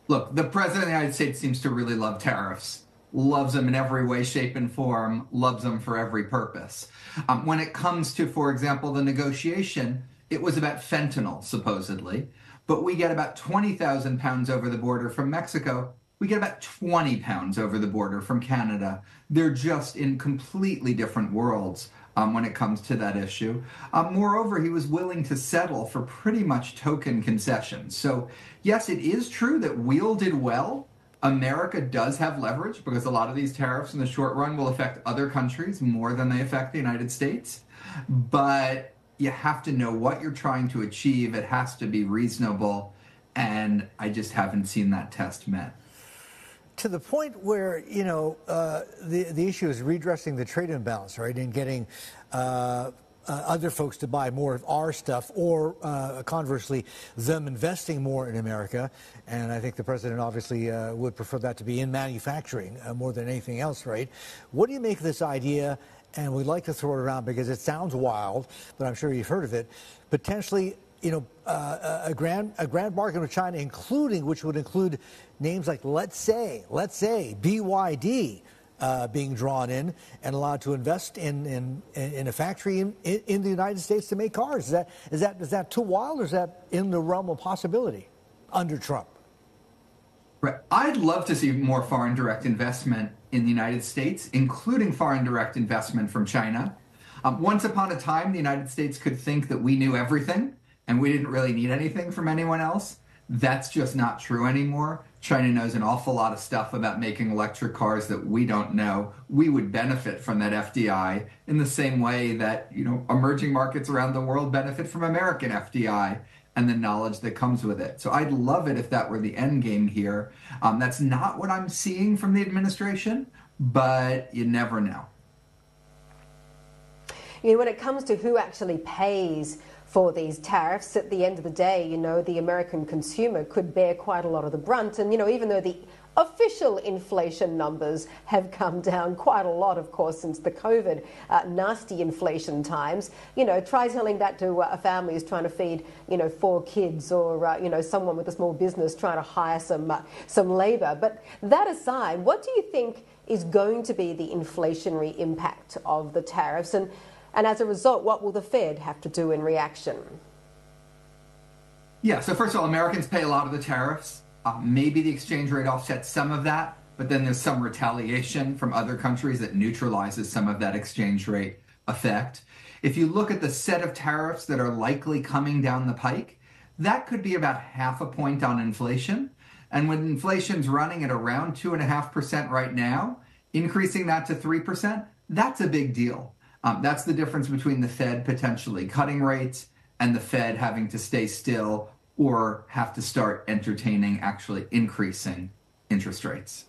Look, the president of the United States seems to really love tariffs, loves them in every way, shape, and form, loves them for every purpose. When it comes to, for example, the negotiation, it was about fentanyl, supposedly, but we get about 20,000 pounds over the border from Mexico. We get about 20 pounds over the border from Canada. They're just in completely different worlds when it comes to that issue. Moreover, he was willing to settle for pretty much token concessions. So, yes, it is true that wielded well, America does have leverage because a lot of these tariffs in the short run will affect other countries more than they affect the United States. But you have to know what you're trying to achieve. It has to be reasonable. And I just haven't seen that test met. To the point where, the issue is redressing the trade imbalance, right, and getting other folks to buy more of our stuff, or conversely, them investing more in America. And I think the president obviously would prefer that to be in manufacturing more than anything else, right? What do you make of this idea? And we'd like to throw it around because it sounds wild, but I'm sure you've heard of it. Potentially, a grand bargain with China, which would include names like, let's say BYD being drawn in and allowed to invest in a factory in the United States to make cars. Is that too wild, or is that in the realm of possibility under Trump? Right. I'd love to see more foreign direct investment in the United States, including foreign direct investment from China. Once upon a time, the United States could think that we knew everything and we didn't really need anything from anyone else. That's just not true anymore. China knows an awful lot of stuff about making electric cars that we don't know. We would benefit from that FDI in the same way that, emerging markets around the world benefit from American FDI and the knowledge that comes with it. So I'd love it if that were the end game here. That's not what I'm seeing from the administration, but you never know. When it comes to who actually pays for these tariffs, at the end of the day, the American consumer could bear quite a lot of the brunt. And, even though the official inflation numbers have come down quite a lot, of course, since the COVID nasty inflation times, try telling that to a family who's trying to feed, 4 kids, or, someone with a small business trying to hire some labor. But that aside, what do you think is going to be the inflationary impact of the tariffs? And as a result, what will the Fed have to do in reaction? Yeah, so first of all, Americans pay a lot of the tariffs. Maybe the exchange rate offsets some of that, but then there's some retaliation from other countries that neutralizes some of that exchange rate effect. If you look at the set of tariffs that are likely coming down the pike, that could be about 0.5 point on inflation. And when inflation's running at around 2.5% right now, increasing that to 3%, that's a big deal. That's the difference between the Fed potentially cutting rates and the Fed having to stay still or have to start entertaining actually increasing interest rates.